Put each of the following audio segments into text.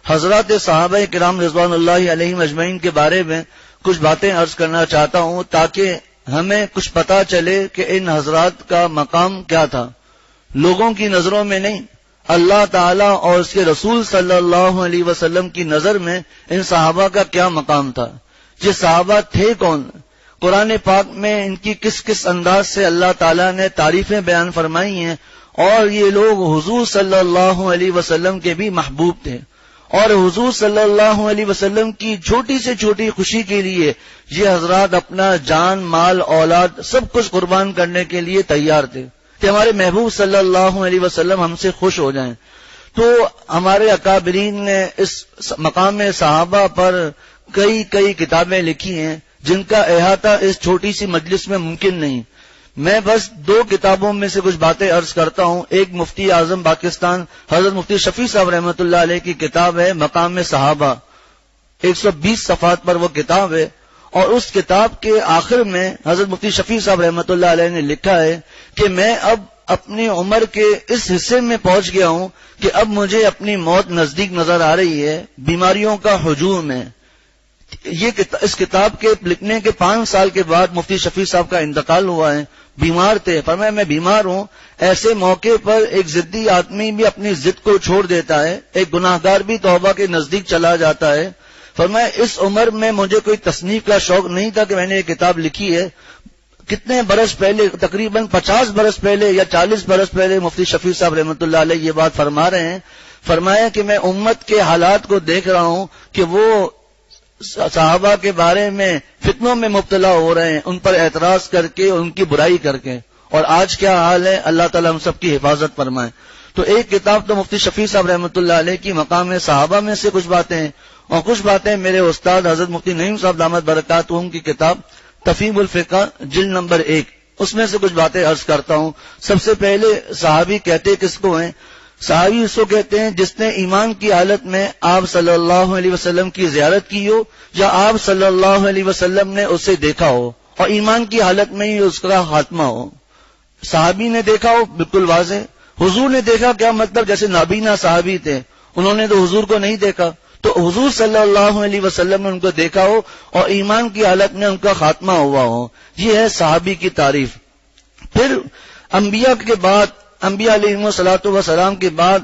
حضرات صحابہ کرام رضوان اللہ علیہم اجمعین کے بارے میں کچھ باتیں عرض کرنا چاہتا ہوں تاکہ ہمیں کچھ پتا چلے کہ ان حضرات کا مقام کیا تھا، لوگوں کی نظروں میں نہیں، اللہ تعالیٰ اور اس کے رسول صلی اللہ علیہ وسلم کی نظر میں ان صحابہ کا کیا مقام تھا، یہ صحابہ تھے کون، قرآن پاک میں ان کی کس کس انداز سے اللہ تعالیٰ نے تعریفیں بیان فرمائی ہیں، اور یہ لوگ حضور صلی اللہ علیہ وسلم کے بھی محبوب تھے، اور حضور صلی اللہ علیہ وسلم کی چھوٹی سے چھوٹی خوشی کے لیے یہ حضرات اپنا جان مال اولاد سب کچھ قربان کرنے کے لیے تیار تھے کہ ہمارے محبوب صلی اللہ علیہ وسلم ہم سے خوش ہو جائیں۔ تو ہمارے اکابرین نے اس مقام صحابہ پر کئی کتابیں لکھی ہیں جن کا احاطہ اس چھوٹی سی مجلس میں ممکن نہیں۔ میں بس 2 کتابوں میں سے کچھ باتیں عرض کرتا ہوں۔ ایک مفتی اعظم پاکستان حضرت مفتی شفیع صاحب رحمۃ اللہ علیہ کی کتاب ہے مقام صحابہ، 120 صفحات پر وہ کتاب ہے، اور اس کتاب کے آخر میں حضرت مفتی شفیع صاحب رحمۃ اللہ علیہ نے لکھا ہے کہ میں اب اپنی عمر کے اس حصے میں پہنچ گیا ہوں کہ اب مجھے اپنی موت نزدیک نظر آ رہی ہے، بیماریوں کا ہجوم ہے۔ اس کتاب کے لکھنے کے 5 سال کے بعد مفتی شفیع صاحب کا انتقال ہوا ہے، بیمار تھے، فرمایا میں بیمار ہوں۔ ایسے موقع پر ایک ضدی آدمی بھی اپنی ضد کو چھوڑ دیتا ہے، ایک گناہگار بھی توبہ کے نزدیک چلا جاتا ہے۔ فرمایا اس عمر میں مجھے کوئی تصنیف کا شوق نہیں تھا کہ میں نے یہ کتاب لکھی ہے۔ کتنے برس پہلے، تقریباً 50 برس پہلے یا 40 برس پہلے مفتی شفیع صاحب رحمۃ اللہ علیہ یہ بات فرما رہے ہیں۔ فرمایا کہ میں امت کے حالات کو دیکھ رہا ہوں کہ وہ صحابہ کے بارے میں فتنوں میں مبتلا ہو رہے ہیں، ان پر اعتراض کر کے، ان کی برائی کر کے، اور آج کیا حال ہے، اللہ تعالیٰ ہم سب کی حفاظت فرمائے۔ تو ایک کتاب تو مفتی شفیع صاحب رحمۃ اللہ علیہ کی مقام صحابہ میں سے کچھ باتیں ہیں، اور کچھ باتیں میرے استاد حضرت مفتی نعیم صاحب دامت برکاتہم کی کتاب تفہیم الفقہ جلد نمبر 1، اس میں سے کچھ باتیں عرض کرتا ہوں۔ سب سے پہلے صحابی کہتے کس کو ہیں؟ صحابی اس کو کہتے ہیں جس نے ایمان کی حالت میں آپ صلی اللہ علیہ وسلم کی زیارت کی ہو، یا آپ صلی اللہ علیہ وسلم نے اسے دیکھا ہو، اور ایمان کی حالت میں ہی اس کا خاتمہ ہو۔ صحابی نے دیکھا ہو بالکل واضح، حضور نے دیکھا کیا مطلب؟ جیسے نابینا صحابی تھے، انہوں نے تو حضور کو نہیں دیکھا، تو حضور صلی اللہ علیہ وسلم نے ان کو دیکھا ہو اور ایمان کی حالت میں ان کا خاتمہ ہوا ہو، یہ ہے صحابی کی تعریف۔ پھر انبیاء کے بعد، انبیاء علیہ الصلوۃ والسلام کے بعد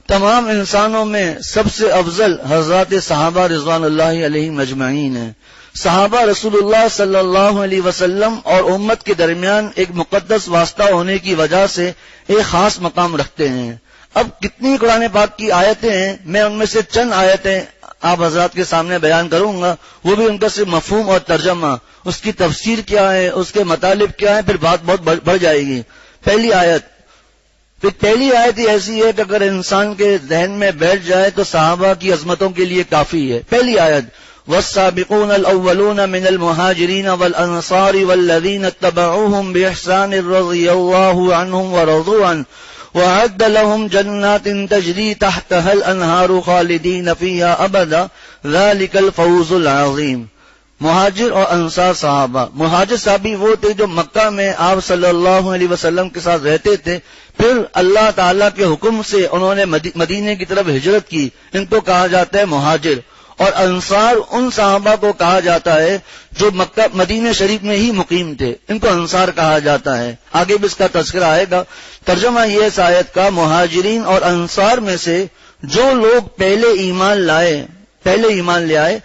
تمام انسانوں میں سب سے افضل حضرات صحابہ رضوان اللہ علیہم اجمعین ہیں۔ صحابہ رسول اللہ صلی اللہ علیہ وسلم اور امت کے درمیان ایک مقدس واسطہ ہونے کی وجہ سے ایک خاص مقام رکھتے ہیں۔ اب کتنی قرآن پاک کی آیتیں ہیں، میں ان میں سے چند آیتیں آپ حضرات کے سامنے بیان کروں گا، وہ بھی ان کا صرف مفہوم اور ترجمہ، اس کی تفسیر کیا ہے، اس کے مطالب کیا ہے، پھر بات بہت بڑھ جائے گی۔ پہلی آیت ہی ایسی ہے کہ اگر انسان کے ذہن میں بیٹھ جائے تو صحابہ کی عظمتوں کے لیے کافی ہے۔ پہلی آیت والسابقون الاولون من المہاجرین والانصار والذین اتبعوهم باحسان رضی اللہ عنہم ورضوا عنہ وأعد لهم جنات تجری تحتها الانہار خالدین فیہا ابدا ذلک الفوز العظیم۔ مہاجر اور انصار صحابہ، مہاجر صحابی وہ تھے جو مکہ میں آپ صلی اللہ علیہ وسلم کے ساتھ رہتے تھے، پھر اللہ تعالیٰ کے حکم سے انہوں نے مدینے کی طرف ہجرت کی، ان کو کہا جاتا ہے مہاجر۔ اور انصار ان صحابہ کو کہا جاتا ہے جو مکہ مدینہ شریف میں ہی مقیم تھے، ان کو انصار کہا جاتا ہے۔ آگے بھی اس کا تذکرہ آئے گا۔ ترجمہ یہ اس آیت کا، مہاجرین اور انصار میں سے جو لوگ پہلے ایمان لے آئے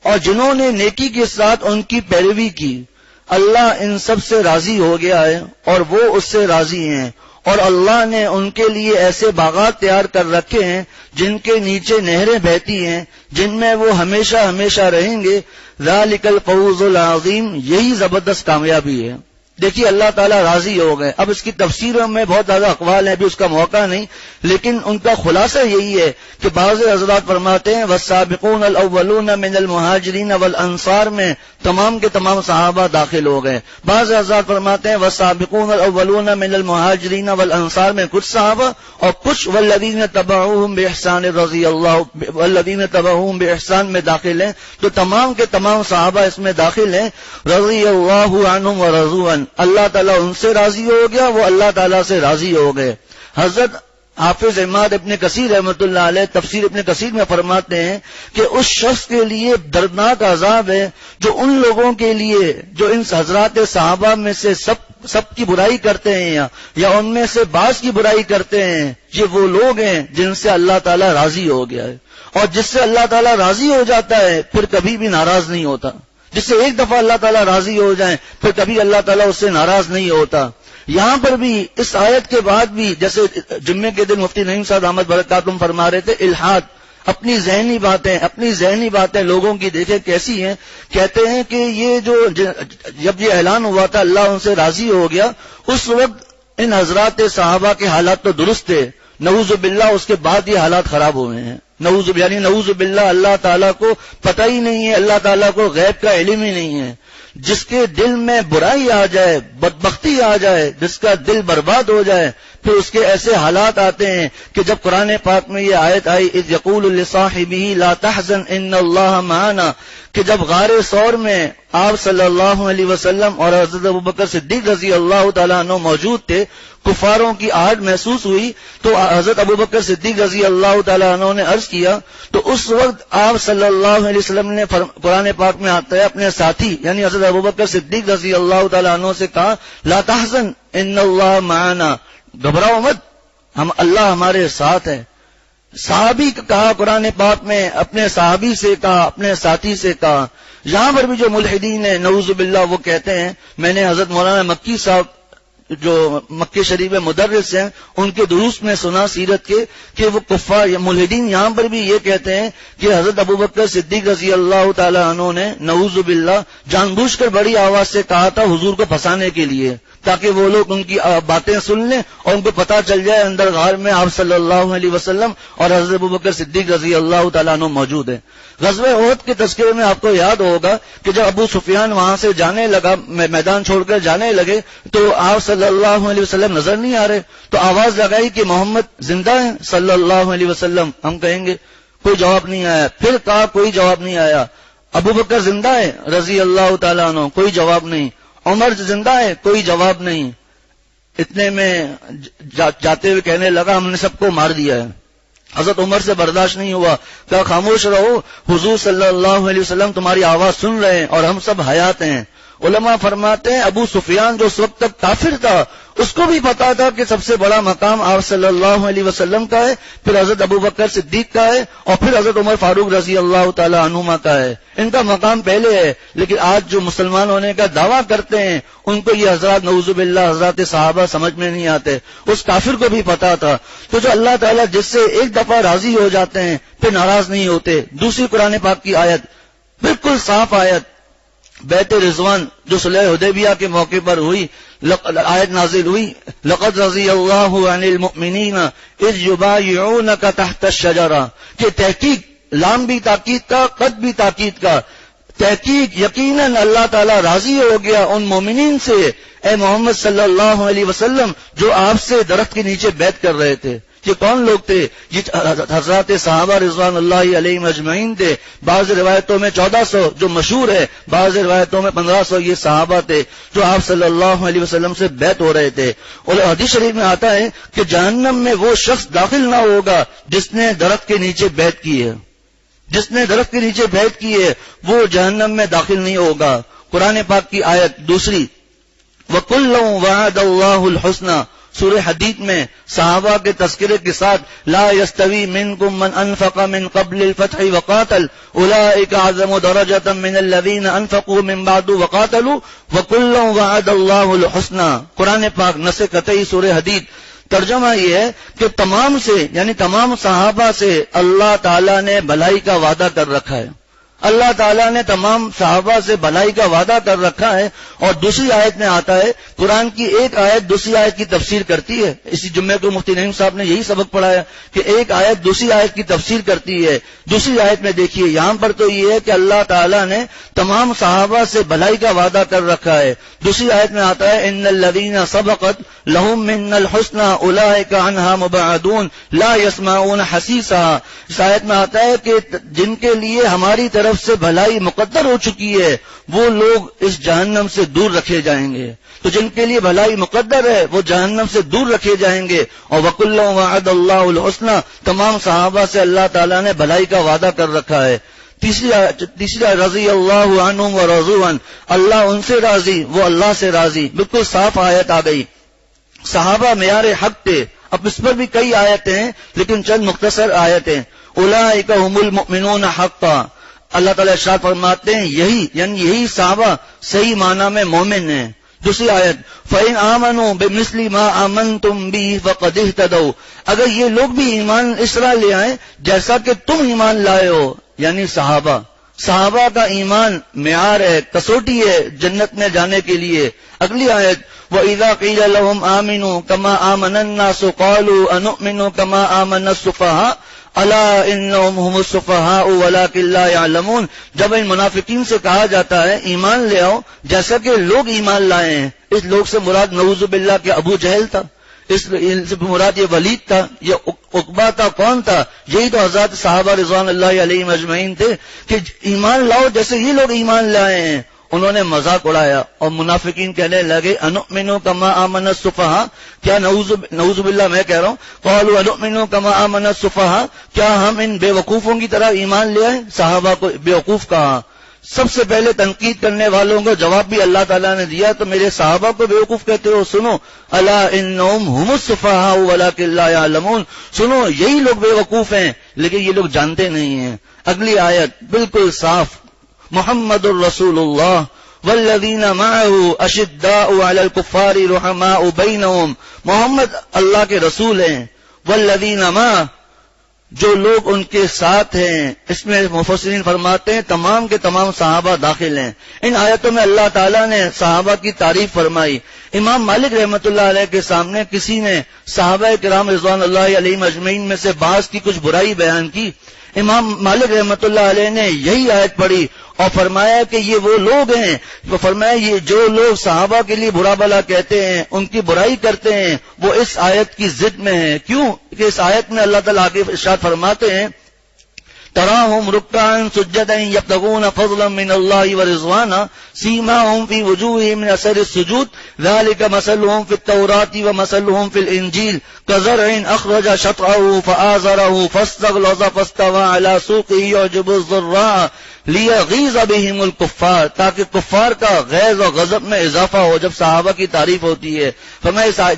اور جنہوں نے نیکی کے ساتھ ان کی پیروی کی، اللہ ان سب سے راضی ہو گیا ہے اور وہ اس سے راضی ہیں، اور اللہ نے ان کے لیے ایسے باغات تیار کر رکھے ہیں جن کے نیچے نہریں بہتی ہیں، جن میں وہ ہمیشہ ہمیشہ رہیں گے۔ ذالک الفوز العظیم، یہی زبردست کامیابی ہے۔ دیکھیے اللہ تعالیٰ راضی ہو گئے۔ اب اس کی تفسیروں میں بہت زیادہ اقوال ہیں، ابھی اس کا موقع نہیں، لیکن ان کا خلاصہ یہی ہے کہ بعض حضرات فرماتے ہیں والسابقون الاولون من المہاجرین والانصار میں تمام کے تمام صحابہ داخل ہو گئے۔ بعض حضرات فرماتے ہیں والسابقون الاولون من المہاجرین والانصار میں کچھ صحابہ، اور کچھ والذین تبعوہم باحسان رضی اللہ والذین تبعوہم باحسان میں داخل ہیں، تو تمام کے تمام صحابہ اس میں داخل ہیں۔ رضی اللہ عنہم ورضوا عنہ، اللہ تعالیٰ ان سے راضی ہو گیا، وہ اللہ تعالیٰ سے راضی ہو گئے۔ حضرت حافظ عماد ابن کثیر رحمۃ اللہ علیہ تفسیر ابن کثیر میں فرماتے ہیں کہ اس شخص کے لیے دردناک عذاب ہے جو ان لوگوں کے لیے جو ان حضرات صحابہ میں سے سب کی برائی کرتے ہیں یا ان میں سے بعض کی برائی کرتے ہیں، یہ وہ لوگ ہیں جن سے اللہ تعالیٰ راضی ہو گیا ہے، اور جس سے اللہ تعالیٰ راضی ہو جاتا ہے پھر کبھی بھی ناراض نہیں ہوتا. جس سے ایک دفعہ اللہ تعالیٰ راضی ہو جائیں پھر کبھی اللہ تعالیٰ اس سے ناراض نہیں ہوتا. یہاں پر بھی اس آیت کے بعد بھی جیسے جمعے کے دن مفتی نعیم صاحب احمد برکاتہم فرما رہے تھے، الحاد اپنی ذہنی باتیں لوگوں کی دیکھیں کیسی ہیں. کہتے ہیں کہ یہ جب یہ اعلان ہوا تھا اللہ ان سے راضی ہو گیا، اس وقت ان حضرات صحابہ کے حالات تو درست تھے، نعوذ باللہ اس کے بعد یہ حالات خراب ہوئے ہیں. نعوذ باللہ اللہ تعالیٰ کو پتہ ہی نہیں ہے، اللہ تعالیٰ کو غیب کا علم ہی نہیں ہے. جس کے دل میں برائی آ جائے، بدبختی آ جائے، جس کا دل برباد ہو جائے، پھر اس کے ایسے حالات آتے ہیں کہ جب قرآن پاک میں یہ آیت آئی اذ یقول لصاحبہ لا تحزن ان اللہ معنا، کہ جب غار ثور میں آپ صلی اللہ علیہ وسلم اور حضرت ابوبکر صدیق رضی اللہ تعالیٰ عنہ موجود تھے، کفاروں کی آہٹ محسوس ہوئی تو حضرت ابوبکر صدیق رضی اللہ تعالیٰ عنہ نے عرض کیا، تو اس وقت آپ صلی اللہ علیہ وسلم نے قرآن پاک میں آتا ہے اپنے ساتھی یعنی حضرت ابوبکر صدیق رضی اللہ تعالیٰ عنہ سے کہا لا تحزن ان اللہ معنا، گھبراؤ مت، اللہ ہمارے ساتھ ہے. صحابی کہا قرآن پاک میں، اپنے صحابی سے کہا، اپنے ساتھی سے کہا. یہاں پر بھی جو ملحدین ہیں نعوذ باللہ وہ کہتے ہیں، میں نے حضرت مولانا مکی صاحب جو مکہ شریف میں مدرس ہیں ان کے دروس میں سنا سیرت کے کہ وہ کفار یا ملحدین یہاں پر بھی یہ کہتے ہیں کہ حضرت ابوبکر صدیق رضی اللہ تعالی عنہ نے نعوذ باللہ جان بوجھ کر بڑی آواز سے کہا تھا حضور کو پھنسانے کے لیے، تاکہ وہ لوگ ان کی باتیں سن لیں اور ان کو پتہ چل جائے اندر غار میں آپ صلی اللہ علیہ وسلم اور حضرت ابوبکر صدیق رضی اللہ تعالیٰ عنہ موجود ہیں. غزوہ احد کے تذکرے میں آپ کو یاد ہوگا کہ جب ابو سفیان وہاں سے جانے لگا، میدان چھوڑ کر جانے لگے، تو آپ صلی اللہ علیہ وسلم نظر نہیں آ رہے، تو آواز لگائی کہ محمد زندہ ہیں صلی اللہ علیہ وسلم. ہم کہیں گے کوئی جواب نہیں آیا. پھر کہا کوئی جواب نہیں آیا. ابوبکر زندہ ہے رضی اللہ تعالیٰ عنہ، کوئی جواب نہیں. عمر زندہ ہے، کوئی جواب نہیں. اتنے میں جاتے ہوئے کہنے لگا ہم نے سب کو مار دیا ہے. حضرت عمر سے برداشت نہیں ہوا، کہا خاموش رہو، حضور صلی اللہ علیہ وسلم تمہاری آواز سن رہے ہیں اور ہم سب حیات ہیں. علماء فرماتے ہیں ابو سفیان جو اس وقت تک کافر تھا اس کو بھی پتا تھا کہ سب سے بڑا مقام آپ صلی اللہ علیہ وسلم کا ہے، پھر حضرت ابوبکر صدیق کا ہے اور پھر حضرت عمر فاروق رضی اللہ تعالی عنہما کا ہے. ان کا مقام پہلے ہے. لیکن آج جو مسلمان ہونے کا دعویٰ کرتے ہیں ان کو یہ حضرات نعوذ باللہ حضرات صحابہ سمجھ میں نہیں آتے. اس کافر کو بھی پتا تھا. تو جو اللہ تعالیٰ جس سے ایک دفعہ راضی ہو جاتے ہیں پھر ناراض نہیں ہوتے. دوسری قرآن پاک کی آیت بالکل صاف آیت بیت رضوان جو صلح حدیبیہ کے موقع پر ہوئی، آیت نازل ہوئی لقد رضی اللہ عن المؤمنین اذ یبایعونک تحت الشجرہ، کہ تحقیق لام بھی تاکید کا، قد بھی تاکید کا، تحقیق یقیناً اللہ تعالیٰ راضی ہو گیا ان مومنین سے اے محمد صلی اللہ علیہ وسلم جو آپ سے درخت کے نیچے بیعت کر رہے تھے. یہ کون لوگ تھے؟ یہ حضرات صحابہ رضوان اللہ علیہم اجمعین تھے. بعض روایتوں میں 1400 جو مشہور ہے، بعض روایتوں میں 1500 یہ صحابہ تھے جو آپ صلی اللہ علیہ وسلم سے بیعت ہو رہے تھے. اور حدیث شریف میں آتا ہے کہ جہنم میں وہ شخص داخل نہ ہوگا جس نے درخت کے نیچے بیعت کی ہے. جس نے درخت کے نیچے بیعت کی ہے وہ جہنم میں داخل نہیں ہوگا. قرآن پاک کی آیت دوسری وَكُلًّا وَعَدَ اللَّهُ الْحُسْنَى، سورہ حدید میں صحابہ کے تذکرے کے ساتھ لا يستوی منکم من انفق من قبل الفتح وقاتل اولئک اعظم درجة من الذین انفقوا من بعد وقاتلوا وکلا وعد اللہ الحسنى. قرآن پاک نص قطعی سورہ حدید. ترجمہ یہ ہے کہ تمام سے یعنی تمام صحابہ سے اللہ تعالیٰ نے بھلائی کا وعدہ کر رکھا ہے. اللہ تعالیٰ نے تمام صحابہ سے بھلائی کا وعدہ کر رکھا ہے. اور دوسری آیت میں آتا ہے قرآن کی ایک آیت دوسری آیت کی تفسیر کرتی ہے. اسی جمعے کو مفتی نعیم صاحب نے یہی سبق پڑھایا کہ ایک آیت دوسری آیت کی تفسیر کرتی ہے. دوسری آیت میں دیکھیے یہاں پر تو یہ ہے کہ اللہ تعالیٰ نے تمام صحابہ سے بھلائی کا وعدہ کر رکھا ہے. دوسری آیت میں آتا ہے ان الذین سبقت لہم من الحسنى اولئک عنہا مبعدون لا یسمعون حسیسہا. اس آیت میں آتا ہے کہ جن کے لیے ہماری طرف طرف سے بھلائی مقدر ہو چکی ہے وہ لوگ اس جہنم سے دور رکھے جائیں گے. تو جن کے لیے بھلائی مقدر ہے وہ جہنم سے دور رکھے جائیں گے. اور وَكُلًّا وَعَدَ اللَّهُ الْحُسْنَى، تمام صحابہ سے اللہ تعالیٰ نے بھلائی کا وعدہ کر رکھا ہے. تیسری رضی اللہ عنہم ورضوا عنہ، اللہ ان سے راضی وہ اللہ سے راضی. بالکل صاف آیت آ گئی. صحابہ معیار حق تھے. اب اس پر بھی کئی آیتیں ہیں لیکن چند مختصر آیتیں. اولئک هم المؤمنون حقا، اللہ تعالیٰ ارشاد فرماتے ہیں یہی صحابہ صحیح معنی میں مومن ہیں. دوسری آیت فَإِنْ آمَنُوا بِمِثْلِ مَا آمَنْتُمْ بِهِ فَقَدِ اهْتَدَوْا، اگر یہ لوگ بھی ایمان اس طرح لے آئیں جیسا کہ تم ایمان لائے ہو، یعنی صحابہ کا ایمان معیار ہے، کسوٹی ہے جنت میں جانے کے لیے. اگلی آیت وَإِذَا قِيلَ لَهُمْ آمِنُوا كَمَا آمَنَ النَّاسُ قَالُوا أَنُؤْمِنُ كَمَا آمَنَ السُّفَهَاءُ أَلَا إِنَّهُمْ هُمُ السُّفَهَاءُ وَلَكِنْ لَا يَعْلَمُونَ، جب ان منافقین سے کہا جاتا ہے ایمان لے آؤ جیسا کہ لوگ ایمان لائے ہیں. اس لوگ سے مراد نعوذ باللہ کے ابو جہل تھا، اس سے مراد یہ ولید تھا، یہ عقبہ تھا. کون تھا؟ یہی تو حضرات صحابہ رضوان اللہ علیہم اجمعین تھے کہ ایمان لاؤ جیسے یہ لوگ ایمان لائے ہیں. انہوں نے مذاق اڑایا اور منافقین کہنے لگے انؤمنو کما آمن السفہاء، کیا نعوذ باللہ میں کہہ رہا ہوں، قالوا انؤمنو کما آمن السفہاء، کیا ہم ان بے وقوفوں کی طرح ایمان لے آئیں؟ صحابہ کو بے وقوف کہا. سب سے پہلے تنقید کرنے والوں کو جواب بھی اللہ تعالیٰ نے دیا، تو میرے صحابہ کو بے وقوف کہتے ہو؟ سنو الا انہم هم السفہاء ولکن لا یعلمون، سنو یہی لوگ بے وقوف ہیں لیکن یہ لوگ جانتے نہیں ہیں. اگلی آیت بالکل صاف محمد الرسول اللہ والذین معه اشداء علی الکفار رحماء بینہم، محمد اللہ کے رسول ہیں. والذین معه، جو لوگ ان کے ساتھ ہیں. اس میں مفسرین فرماتے ہیں تمام کے تمام صحابہ داخل ہیں. ان آیتوں میں اللہ تعالیٰ نے صحابہ کی تعریف فرمائی. امام مالک رحمۃ اللہ علیہ کے سامنے کسی نے صحابہ کرام رضوان اللہ علیہم اجمعین میں سے بعض کی کچھ برائی بیان کی. امام مالک رحمۃ اللہ علیہ نے یہی آیت پڑھی اور فرمایا کہ یہ وہ لوگ ہیں، وہ فرمایا یہ جو لوگ صحابہ کے لیے برا بلا کہتے ہیں، ان کی برائی کرتے ہیں، وہ اس آیت کی ضد میں ہیں. کیوں کہ اس آیت میں اللہ تعالیٰ آگے ارشاد فرماتے ہیں تراہم رکعا سجدا یبتغون فضلا من اللہ ورضوانا سیماہم فی وجوہہم من اثر السجود ذلک مثلہم فی التوراۃ ومثلہم فی الانجیل کزرع اخرج شطأہ فآزرہ فاستغلظ فاستوى علی سوقہ یعجب الضراع لیغیظ بہم الکفار، تاکہ کفار کا غیظ و غضب میں اضافہ ہو جب صحابہ کی تعریف ہوتی ہے. فرمایا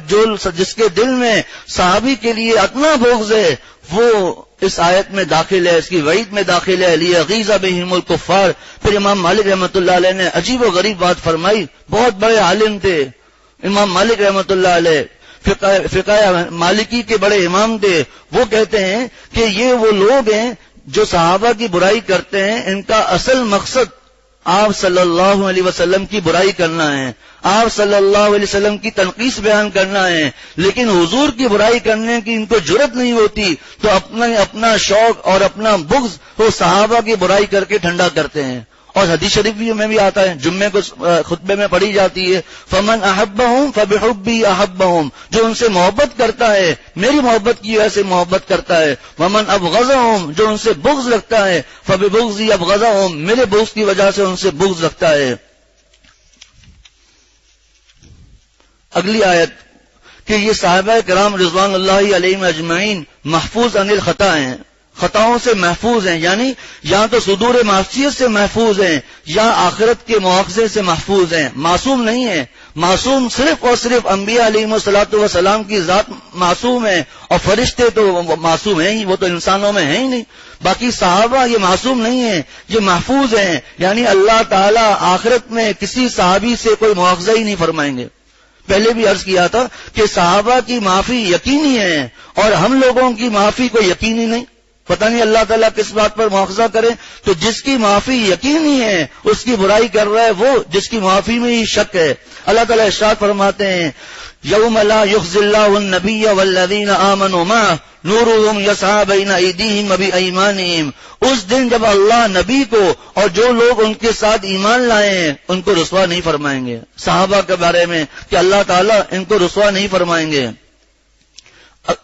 جس کے دل میں صحابی کے لیے اتنا بغض ہے وہ اس آیت میں داخل ہے، اس کی وعید میں داخل ہے لیغیظ بہم الکفار. پھر امام مالک رحمۃ اللہ علیہ نے عجیب و غریب بات فرمائی. بہت بڑے عالم تھے امام مالک رحمۃ اللہ علیہ، فقہ مالکی کے بڑے امام تھے. وہ کہتے ہیں کہ یہ وہ لوگ ہیں جو صحابہ کی برائی کرتے ہیں، ان کا اصل مقصد آپ صلی اللہ علیہ وسلم کی برائی کرنا ہے، آپ صلی اللہ علیہ وسلم کی تنقیص بیان کرنا ہے، لیکن حضور کی برائی کرنے کی ان کو جرت نہیں ہوتی، تو اپنا شوق اور اپنا بغض وہ صحابہ کی برائی کر کے ٹھنڈا کرتے ہیں. اور حدیث شریف میں بھی آتا ہے، جمعے کو خطبے میں پڑھی جاتی ہے فمن احبہم فبحبی احبہم، جو ان سے محبت کرتا ہے میری محبت کی وجہ سے محبت کرتا ہے. ومن ابغضہم، جو ان سے بغض رکھتا ہے فببغضی ابغضہم، میرے بغض کی وجہ سے ان سے بغض رکھتا ہے. اگلی آیت کہ یہ صحابہ کرام رضوان اللہ علیہم اجمعین محفوظ عن الخطا ہیں، خطاؤں سے محفوظ ہیں، یعنی یا تو صدور معصیت سے محفوظ ہیں یا آخرت کے مواخذے سے محفوظ ہیں. معصوم نہیں ہے، معصوم صرف اور صرف انبیاء علیہم الصلوۃ والسلام کی ذات معصوم ہے، اور فرشتے تو معصوم ہیں ہی، وہ تو انسانوں میں ہیں ہی نہیں. باقی صحابہ یہ معصوم نہیں ہیں، یہ محفوظ ہیں، یعنی اللہ تعالیٰ آخرت میں کسی صحابی سے کوئی مواخذہ ہی نہیں فرمائیں گے. پہلے بھی عرض کیا تھا کہ صحابہ کی معافی یقینی ہے اور ہم لوگوں کی معافی کوئی یقینی نہیں. پتہ نہیں اللہ تعالیٰ کس بات پر مواخذہ کرے. تو جس کی معافی یقینی ہے اس کی برائی کر رہا ہے وہ جس کی معافی میں ہی شک ہے. اللہ تعالیٰ ارشاد فرماتے ہیں یوم لا یخزی اللہ النبی والذین آمنوا معہ نورہم یسعی بین ایدیہم وبایمانہم، اس دن جب اللہ نبی کو اور جو لوگ ان کے ساتھ ایمان لائے ہیں ان کو رسوا نہیں فرمائیں گے. صحابہ کے بارے میں کہ اللہ تعالیٰ ان کو رسوا نہیں فرمائیں گے.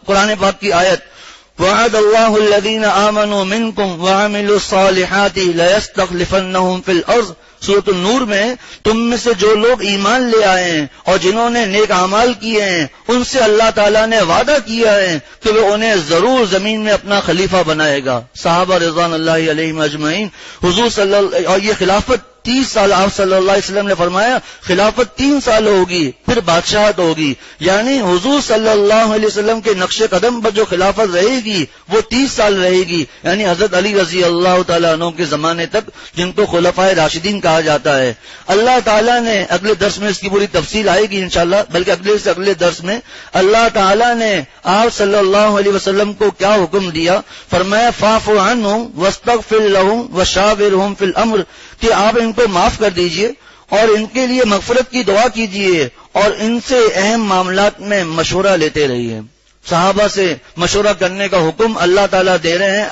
قرآن پاک کی آیت وعد اللہ الذین آمنوا منکم وعملوا الصالحات لیستخلفنہم فی الارض. سورۃ النور میں تم میں سے جو لوگ ایمان لے آئے ہیں اور جنہوں نے نیک اعمال کیے ہیں ان سے اللہ تعالیٰ نے وعدہ کیا ہے کہ وہ انہیں ضرور زمین میں اپنا خلیفہ بنائے گا. صحابہ رضوان اللہ علیہم اجمعین حضور اور یہ خلافت 30 سال آپ صلی اللہ علیہ وسلم نے فرمایا خلافت 3 سال ہوگی پھر بادشاہت ہوگی، یعنی حضور صلی اللہ علیہ وسلم کے نقش قدم پر جو خلافت رہے گی وہ 30 سال رہے گی، یعنی حضرت علی رضی اللہ تعالیٰ عنہ کے زمانے تک، جن کو خلفائے راشدین کہا جاتا ہے. اللہ تعالیٰ نے اگلے درس میں اس کی پوری تفصیل آئے گی انشاءاللہ، بلکہ اگلے درس میں اللہ تعالیٰ نے آپ صلی اللہ علیہ وسلم کو کیا حکم دیا. فرمایا فاعف عنہم واستغفر لہم وشاورہم فی الامر، کہ آپ ان کو معاف کر دیجئے اور ان کے لیے مغفرت کی دعا کیجئے اور ان سے اہم معاملات میں مشورہ لیتے رہیے. صحابہ سے مشورہ کرنے کا حکم اللہ تعالیٰ دے رہے ہیں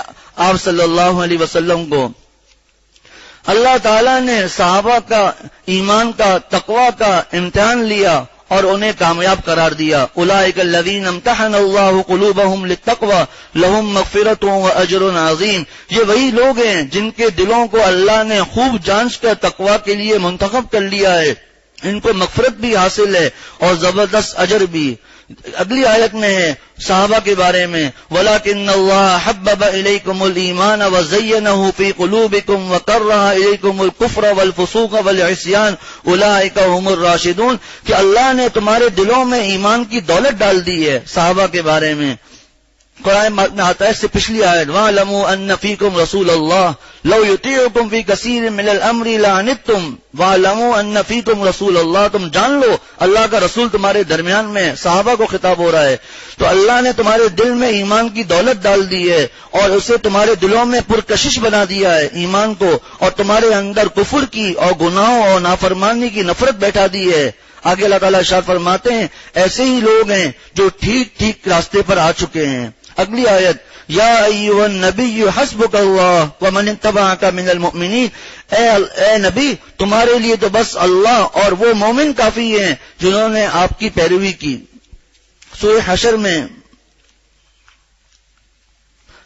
آپ صلی اللہ علیہ وسلم کو. اللہ تعالیٰ نے صحابہ کا ایمان کا تقوی کا امتحان لیا اور انہیں کامیاب قرار دیا. اولئک الذین امتحن اللہ قلوبہم للتقوی لہم مغفرۃ واجر عظیم. یہ وہی لوگ ہیں جن کے دلوں کو اللہ نے خوب جانچ کر تقوی کے لیے منتخب کر لیا ہے، ان کو مغفرت بھی حاصل ہے اور زبردست اجر بھی. اگلی آیت میں ہے صحابہ کے بارے میں وَلَكِنَّ اللَّهَ حَبَّبَ إِلَيْكُمُ الْإِيمَانَ وَزَيَّنَهُ فِي قُلُوبِكُمْ وَكَرَّهَ إِلَيْكُمُ الْكُفْرَ وَالْفُسُوقَ وَالْعِصْيَانَ أُولَئِكَ هُمُ الرَّاشِدُونَ، کہ اللہ نے تمہارے دلوں میں ایمان کی دولت ڈال دی ہے. صحابہ کے بارے میں قرآن میں آتا ہے اس سے پچھلی آیت وَاعْلَمُوا أَنَّ فِيكُمْ رَسُولَ اللَّهِ لَوْ يُطِيعُكُمْ فِي كَثِيرٍ مِّنَ الْأَمْرِ لَعَنِتُّمْ وَاعْلَمُوا أَنَّ فِيكُمْ رَسُولَ اللَّهِ، تم جان لو اللہ کا رسول تمہارے درمیان میں. صحابہ کو خطاب ہو رہا ہے. تو اللہ نے تمہارے دل میں ایمان کی دولت ڈال دی ہے اور اسے تمہارے دلوں میں پرکشش بنا دیا ہے ایمان کو، اور تمہارے اندر کفر کی اور گناہوں اور نافرمانی کی نفرت بیٹھا دی ہے. آگے اللہ تعالیٰ ارشاد فرماتے ہیں ایسے ہی لوگ ہیں جو ٹھیک ٹھیک راستے پر آ چکے ہیں. اگلی آیت یا ایھا النبی حسبک اللہ ومن اتبعک من المؤمنین، اے نبی تمہارے لیے تو بس اللہ اور وہ مومن کافی ہیں جنہوں نے آپ کی پیروی کی. سورہ حشر میں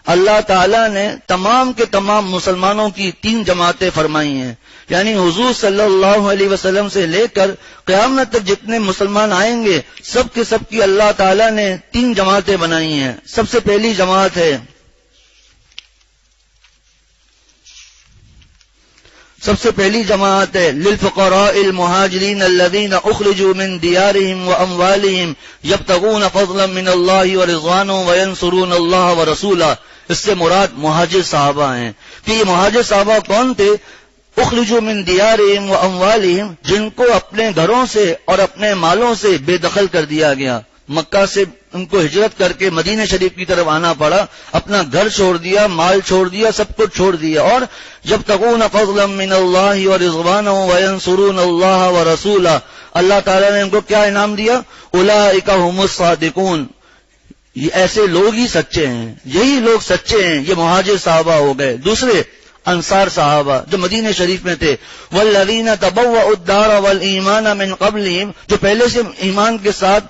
اللہ تعالیٰ نے تمام کے تمام مسلمانوں کی 3 جماعتیں فرمائی ہیں، یعنی حضور صلی اللہ علیہ وسلم سے لے کر قیامت تک جتنے مسلمان آئیں گے سب کے سب کی اللہ تعالیٰ نے 3 جماعتیں بنائی ہیں. سب سے پہلی جماعت ہے للفقراء المہاجرین الذین اخرجوا من دیارہم واموالہم یبتغون فضلا من اللہ ورضوانہ وینصرون اللہ ورسولہ. اس سے مراد مہاجر صحابہ ہیں. کہ یہ مہاجر صحابہ کون تھے؟ اخرجوا من دیارہم واموالہم، جن کو اپنے گھروں سے اور اپنے مالوں سے بے دخل کر دیا گیا. مکہ سے ان کو ہجرت کر کے مدینہ شریف کی طرف آنا پڑا، اپنا گھر چھوڑ دیا، مال چھوڑ دیا، سب کچھ چھوڑ دیا. اور جب تقون فضلا من اللہ ورضوانہ وینصرون اللہ ورسولہ، اللہ تعالیٰ نے ان کو کیا انعام دیا؟ اولئک هم الصادقون، یہ ایسے لوگ ہی سچے ہیں، یہی لوگ سچے ہیں. یہ مہاجر صحابہ ہو گئے. دوسرے انصار صحابہ جو مدینہ شریف میں تھے، والذین تبوؤا الدار والایمان من قبلہم، جو پہلے سے ایمان کے ساتھ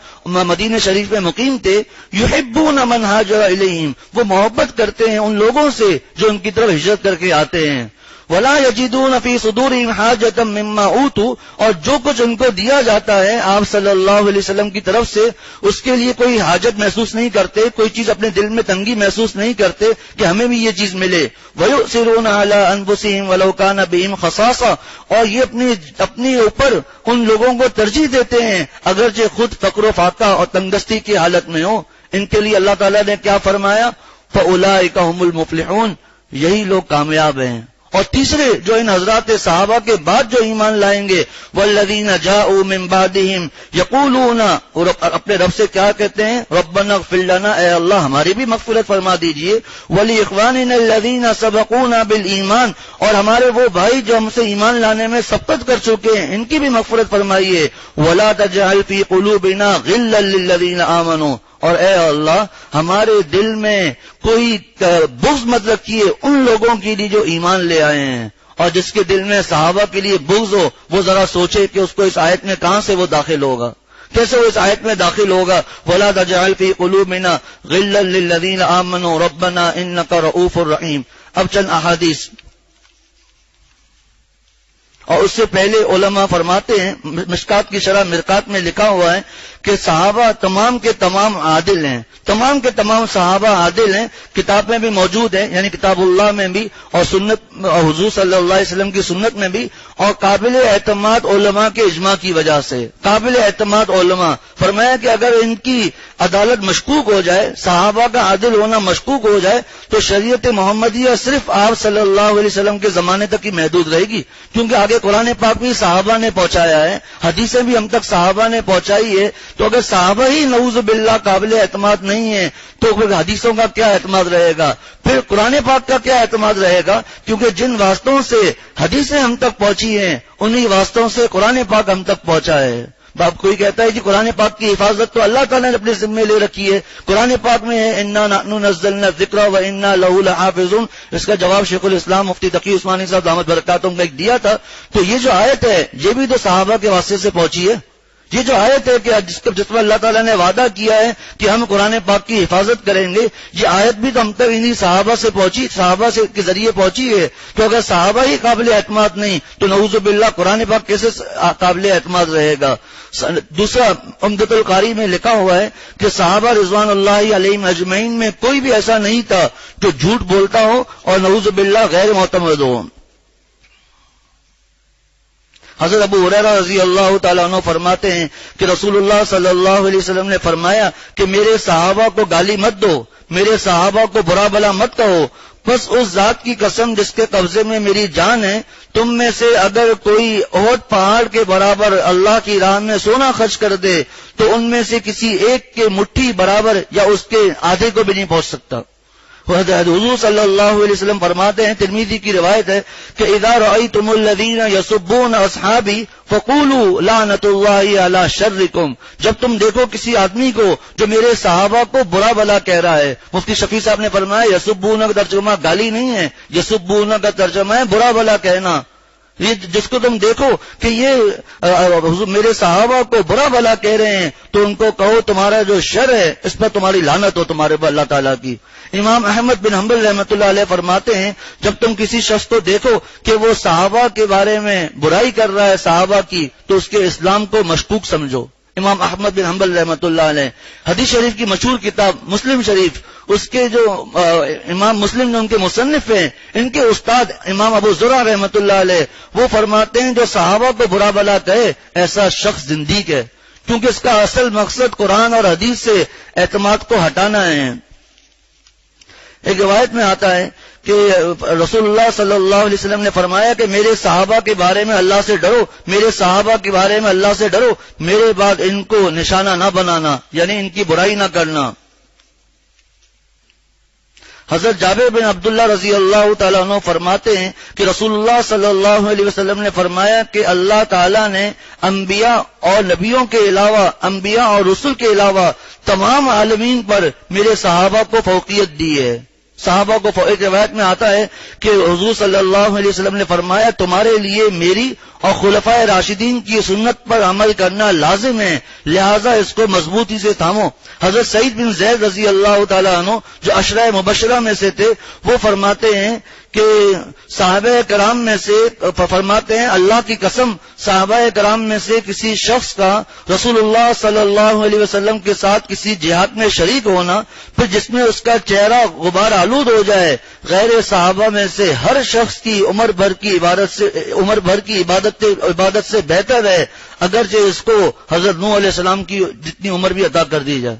مدینہ شریف میں مقیم تھے. یحبون من ہاجر الیہم، وہ محبت کرتے ہیں ان لوگوں سے جو ان کی طرف ہجرت کر کے آتے ہیں. ولا یجدون فی صدورہم حاجۃ مما اوتوا، اور جو کچھ ان کو دیا جاتا ہے آپ صلی اللہ علیہ وسلم کی طرف سے اس کے لیے کوئی حاجت محسوس نہیں کرتے، کوئی چیز اپنے دل میں تنگی محسوس نہیں کرتے کہ ہمیں بھی یہ چیز ملے. ویؤثرون علی انفسہم ولو کان بہم خصاصہ، اور یہ اپنے اوپر ان لوگوں کو ترجیح دیتے ہیں اگرچہ خود فقر و فاقہ اور تنگستی کی حالت میں ہو. ان کے لیے اللہ تعالیٰ نے کیا فرمایا؟ فاولئک هم المفلحون، یہی لوگ کامیاب ہیں. اور تیسرے جو ان حضرات صحابہ کے بعد جو ایمان لائیں گے، والذین جاءوا من بعدہم یقولون، اور اپنے رب سے کیا کہتے ہیں؟ ربنا اغفر لنا، اے اللہ ہماری بھی مغفرت فرما دیجئے. ولاخواننا الذین سبقونا بالایمان، اور ہمارے وہ بھائی جو ہم سے ایمان لانے میں سبقت کر چکے ہیں ان کی بھی مغفرت فرمائیے. ولا تجعل فی قلوبنا غلا للذین آمنوا، اور اے اللہ ہمارے دل میں کوئی بغض مت رکھیے ان لوگوں کے لیے جو ایمان لے آئے ہیں. اور جس کے دل میں صحابہ کے لیے بغض ہو وہ ذرا سوچے کہ اس کو اس آیت میں کہاں سے وہ داخل ہوگا. کیسے وہ اس آیت میں داخل ہوگا؟ وَلَا تَجْعَلْ فِي قُلُوبِنَا غِلًّا لِّلَّذِينَ آمَنُوا رَبَّنَا إِنَّكَ رَءُوفٌ رَحِيمٌ۔ اب چند احادیث، اور اس سے پہلے علماء فرماتے ہیں، مشکات کی شرح مرقات میں لکھا ہوا ہے کہ صحابہ تمام کے تمام عادل ہیں، تمام کے تمام صحابہ عادل ہیں، کتاب میں بھی موجود ہیں، یعنی کتاب اللہ میں بھی اور سنت اور حضور صلی اللہ علیہ وسلم کی سنت میں بھی، اور قابل اعتماد علماء کے اجماع کی وجہ سے، قابل اعتماد علماء۔ فرمایا کہ اگر ان کی عدالت مشکوک ہو جائے، صحابہ کا عادل ہونا مشکوک ہو جائے، تو شریعت محمدیہ صرف آپ صلی اللہ علیہ وسلم کے زمانے تک ہی محدود رہے گی، کیونکہ آگے قرآن پاک بھی صحابہ نے پہنچایا ہے، حدیثیں بھی ہم تک صحابہ نے پہنچائی ہے، تو اگر صحابہ ہی نعوذ باللہ قابل اعتماد نہیں ہے تو پھر حدیثوں کا کیا اعتماد رہے گا، پھر قرآن پاک کا کیا اعتماد رہے گا؟ کیونکہ جن واسطوں سے حدیثیں ہم تک پہنچی ہیں انہی واسطوں سے قرآن پاک ہم تک پہنچا ہے۔ اب کوئی کہتا ہے کہ قرآن پاک کی حفاظت تو اللہ تعالیٰ نے اپنے ذمے لے رکھی ہے، قرآن پاک میں ہے انا نحن نزلنا الذکر وانا لہ لحافظون، اس کا جواب شیخ الاسلام مفتی تقی عثمانی صاحب دامت برکاتہم نے ایک دیا تھا۔ تو یہ جو آیت ہے یہ بھی تو صحابہ کے واسطے سے پہنچی ہے، یہ جو آیت ہے کہ جس پر اللہ تعالیٰ نے وعدہ کیا ہے کہ ہم قرآن پاک کی حفاظت کریں گے، یہ آیت بھی تو ہم تک انہی صحابہ سے پہنچی، صحابہ سے کے ذریعے پہنچی ہے۔ تو اگر صحابہ ہی قابل اعتماد نہیں تو نعوذ باللہ قرآن پاک کیسے قابل اعتماد رہے گا؟ دوسرا، عمدۃ القاری میں لکھا ہوا ہے کہ صحابہ رضوان اللہ علیہم اجمعین میں کوئی بھی ایسا نہیں تھا جو جھوٹ بولتا ہو اور نعوذ باللہ غیر معتمد ہو۔ حضرت ابو ہریرہ رضی اللہ تعالیٰ عنہ فرماتے ہیں کہ رسول اللہ صلی اللہ علیہ وسلم نے فرمایا کہ میرے صحابہ کو گالی مت دو، میرے صحابہ کو برا بلا مت کہو، بس اس ذات کی قسم جس کے قبضے میں میری جان ہے، تم میں سے اگر کوئی احد پہاڑ کے برابر اللہ کی راہ میں سونا خرچ کر دے تو ان میں سے کسی ایک کے مٹھی برابر یا اس کے آدھے کو بھی نہیں پہنچ سکتا۔ حضور صلی اللہ علیہ وسلم فرماتے ہیں، ترمذی کی روایت ہے کہ اذا رأيتم الذين يسبون اصحابي فقولوا لعنت اللہ علی شرکم، جب تم دیکھو کسی آدمی کو جو میرے صحابہ کو برا بلا کہہ رہا ہے، مفتی شفیع صاحب نے فرمایا یسبون کا ترجمہ گالی نہیں ہے، یسبون کا ترجمہ ہے برا بلا کہنا۔ یہ جس کو تم دیکھو کہ یہ میرے صحابہ کو برا بلا کہہ رہے ہیں تو ان کو کہو تمہارا جو شر ہے اس پر تمہاری لعنت ہو تمہارے پر اللہ تعالیٰ کی۔ امام احمد بن حنبل رحمۃ اللہ علیہ فرماتے ہیں جب تم کسی شخص کو دیکھو کہ وہ صحابہ کے بارے میں برائی کر رہا ہے صحابہ کی تو اس کے اسلام کو مشکوک سمجھو۔ امام احمد بن حنبل رحمۃ اللہ علیہ، حدیث شریف کی مشہور کتاب مسلم شریف، اس کے جو امام مسلم نے ان کے مصنف ہیں، ان کے استاد امام ابو زرع رحمۃ اللہ علیہ، وہ فرماتے ہیں جو صحابہ کو برا بلا کہے ایسا شخص زندیق ہے، کیونکہ اس کا اصل مقصد قرآن اور حدیث سے اعتماد کو ہٹانا ہے۔ ایک روایت میں آتا ہے کہ رسول اللہ صلی اللہ علیہ وسلم نے فرمایا کہ میرے صحابہ کے بارے میں اللہ سے ڈرو، میرے صحابہ کے بارے میں اللہ سے ڈرو، میرے بعد ان کو نشانہ نہ بنانا، یعنی ان کی برائی نہ کرنا۔ حضرت جابر بن عبداللہ رضی اللہ تعالیٰ عنہ فرماتے ہیں کہ رسول اللہ صلی اللہ علیہ وسلم نے فرمایا کہ اللہ تعالیٰ نے انبیاء اور نبیوں کے علاوہ، انبیاء اور رسل کے علاوہ تمام عالمین پر میرے صحابہ کو فوقیت دی ہے۔ صحابہ کو ایک روایت میں آتا ہے کہ حضور صلی اللہ علیہ وسلم نے فرمایا تمہارے لیے میری اور خلفائے راشدین کی سنت پر عمل کرنا لازم ہے، لہذا اس کو مضبوطی سے تھامو۔ حضرت سعید بن زید رضی اللہ تعالیٰ عنہ جو عشرہ مبشرہ میں سے تھے، وہ فرماتے ہیں کہ صحابہ کرام میں سے فرماتے ہیں اللہ کی قسم صحابہ کرام میں سے کسی شخص کا رسول اللہ صلی اللہ علیہ وسلم کے ساتھ کسی جہاد میں شریک ہونا پھر جس میں اس کا چہرہ غبار آلود ہو جائے، غیر صحابہ میں سے ہر شخص کی عمر بھر کی عبادت سے بہتر ہے، اگرچہ اس کو حضرت نوح علیہ السلام کی جتنی عمر بھی عطا کر دی جائے،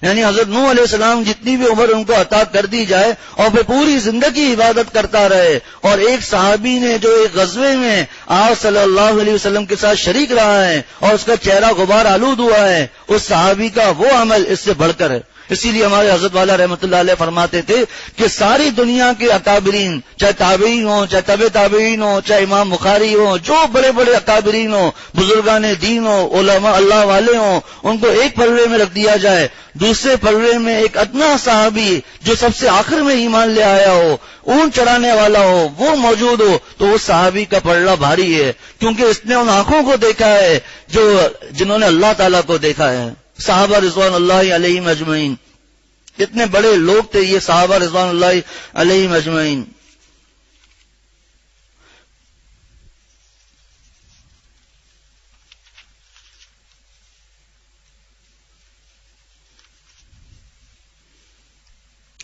یعنی حضرت نوح علیہ السلام جتنی بھی عمر ان کو عطا کر دی جائے اور پھر پوری زندگی عبادت کرتا رہے، اور ایک صحابی نے جو ایک غزوے میں آپ صلی اللہ علیہ وسلم کے ساتھ شریک رہا ہے اور اس کا چہرہ غبار آلود ہوا ہے، اس صحابی کا وہ عمل اس سے بڑھ کر ہے۔ اسی لیے ہمارے حضرت والا رحمۃ اللہ علیہ فرماتے تھے کہ ساری دنیا کے اکابرین، چاہے تابعین ہوں، چاہے طبع تابعین ہوں، چاہے امام بخاری ہوں، جو بڑے بڑے اکابرین ہوں، بزرگان دین ہوں، علماء اللہ والے ہوں، ان کو ایک پلڑے میں رکھ دیا جائے، دوسرے پلڑے میں ایک ادنا صحابی جو سب سے آخر میں ایمان لے آیا ہو، اونٹ چڑھانے والا ہو، وہ موجود ہو، تو اس صحابی کا پلڑا بھاری ہے، کیونکہ اس نے ان آنکھوں کو دیکھا ہے جنہوں نے اللہ تعالیٰ کو دیکھا ہے۔ صحابہ رضوان اللہ علیہم اجمعین، کتنے بڑے لوگ تھے یہ صحابہ رضوان اللہ علیہم اجمعین۔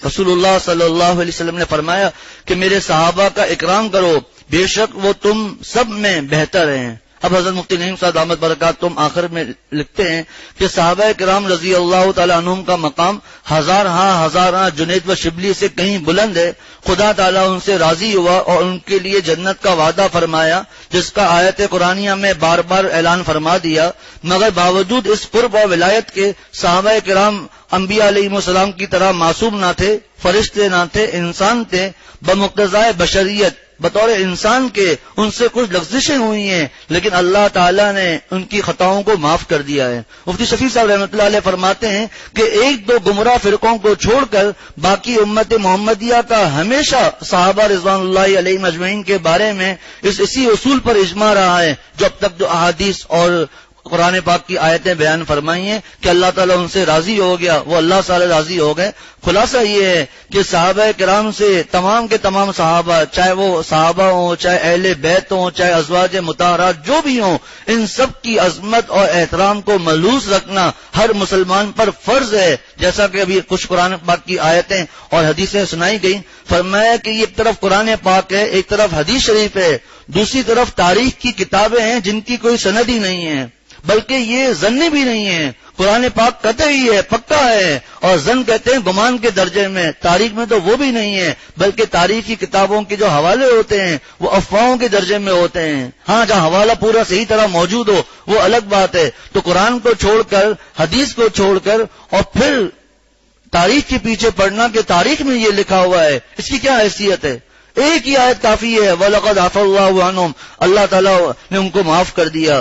رسول اللہ صلی اللہ علیہ وسلم نے فرمایا کہ میرے صحابہ کا اکرام کرو، بے شک وہ تم سب میں بہتر ہیں۔ اب حضرت مفتی نعیم صاحب دامت برکاتہم آخر میں لکھتے ہیں کہ صحابہ کرام رضی اللہ تعالی عنہم کا مقام ہزار جنید و شبلی سے کہیں بلند ہے۔ خدا تعالیٰ ان سے راضی ہوا اور ان کے لیے جنت کا وعدہ فرمایا، جس کا آیت قرآنیہ میں بار بار اعلان فرما دیا، مگر باوجود اس قرب اور ولایت کے صحابہ کرام انبیاء علیہ السلام کی طرح معصوم نہ تھے، فرشتے نہ تھے، انسان تھے۔ بمقتضائے بشریت بطور انسان کے ان سے کچھ لغزشیں ہوئی ہیں، لیکن اللہ تعالیٰ نے ان کی خطاؤں کو معاف کر دیا ہے۔ مفتی شفیع صاحب رحمۃ اللہ علیہ فرماتے ہیں کہ ایک دو گمراہ فرقوں کو چھوڑ کر باقی امت محمدیہ کا ہمیشہ صحابہ رضوان اللہ علیہ مجمعین کے بارے میں اسی اصول پر اجماع رہا ہے جو اب تک جو احادیث اور قرآن پاک کی آیتیں بیان فرمائی ہیں کہ اللہ تعالیٰ ان سے راضی ہو گیا، وہ اللہ تعالیٰ راضی ہو گئے۔ خلاصہ یہ ہے کہ صحابہ کرام سے تمام کے تمام صحابہ، چاہے وہ صحابہ ہوں، چاہے اہل بیت ہوں، چاہے ازواج مطہرات جو بھی ہوں، ان سب کی عظمت اور احترام کو ملحوظ رکھنا ہر مسلمان پر فرض ہے۔ جیسا کہ ابھی کچھ قرآن پاک کی آیتیں اور حدیثیں سنائی گئیں، فرمایا کہ یہ ایک طرف قرآن پاک ہے، ایک طرف حدیث شریف ہے، دوسری طرف تاریخ کی کتابیں ہیں جن کی کوئی سند ہی نہیں ہے، بلکہ یہ ظنی بھی نہیں ہے۔ قرآن پاک قطعی ہے، پکا ہے، اور ظن کہتے ہیں گمان کے درجے میں۔ تاریخ میں تو وہ بھی نہیں ہے، بلکہ تاریخی کتابوں کے جو حوالے ہوتے ہیں وہ افواہوں کے درجے میں ہوتے ہیں۔ ہاں، جہاں حوالہ پورا صحیح طرح موجود ہو وہ الگ بات ہے۔ تو قرآن کو چھوڑ کر، حدیث کو چھوڑ کر اور پھر تاریخ کے پیچھے پڑھنا کہ تاریخ میں یہ لکھا ہوا ہے، اس کی کیا حیثیت ہے؟ ایک ہی آیت کافی ہے، وَلَقَدْ عَفَا اللَّهُ عَنْهُمْ، اللہ تعالیٰ نے ان کو معاف کر دیا۔